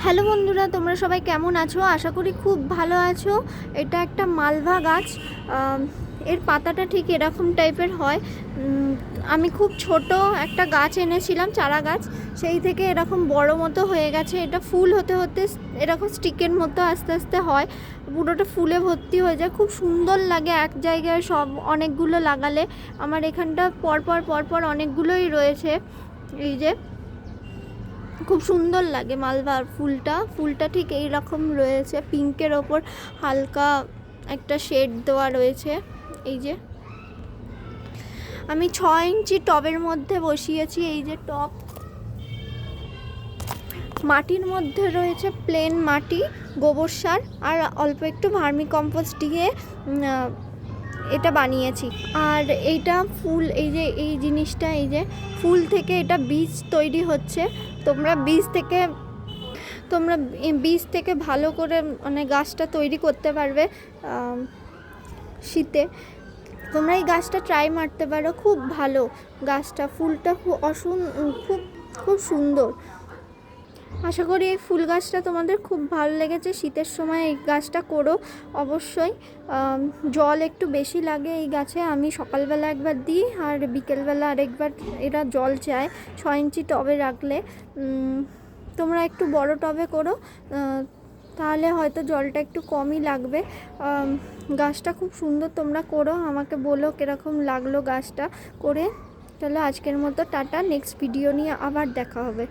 Hello বন্ধুরা, তোমরা সবাই কেমন আছো? আশা করি খুব ভালো আছো। এটা একটা মালভা গাছ। এর পাতাটা ঠিক এরকম টাইপের হয়। আমি খুব ছোট একটা গাছ এনেছিলাম, চারা গাছ, সেই থেকে এরকম বড় মতো হয়ে গেছে। এটা ফুল হতে হতে এরকম স্টিকের মতো আস্তে আস্তে হয়, পুরোটা ফুলে ভর্তি হয়ে যায়। খুব সুন্দর লাগে এক জায়গায় সব অনেকগুলো লাগালে। আমার এখানটা পরপর পরপর অনেকগুলোই রয়েছে। এই যে খুব সুন্দর লাগে মালবার ফুলটা ঠিক এই রকম রয়েছে, পিঙ্কের ওপর হালকা একটা শেড দেওয়া রয়েছে। এই যে আমি 6 ইঞ্চি টবের মধ্যে বসিয়েছি। এই যে টব, মাটির মধ্যে রয়েছে প্লেন মাটি, গোবর সার আর অল্প একটু ভার্মি কম্পোস্ট দিয়ে এটা বানিয়েছি। আর এইটা ফুল, এই যে এই জিনিসটা, এই যে ফুল থেকে এটা বীজ তৈরি হচ্ছে। তোমরা বীজ থেকে ভালো করে মানে গাছটা তৈরি করতে পারবে। শীতে তোমরা এই গাছটা ট্রাই মারতে পারো, খুব ভালো গাছটা। ফুলটা খুব খুব সুন্দর। আশা করি এই ফুল গাছটা তোমাদের খুব ভালো লেগেছে। শীতের সময় এই গাছটা করো অবশ্যই। জল একটু বেশি লাগে এই গাছে। আমি সকালবেলা একবার দিই আর বিকেলবেলা আরেকবার। এরা জল চায় 6 ইঞ্চি টবে রাখলে। তোমরা একটু বড় টবে করো, তাহলে হয়তো জলটা একটু কমই লাগবে। গাছটা খুব সুন্দর, তোমরা করো, আমাকে বলো কীরকম লাগলো গাছটা করে। তাহলে আজকের মতো টাটা, নেক্সট ভিডিও নিয়ে আবার দেখা হবে।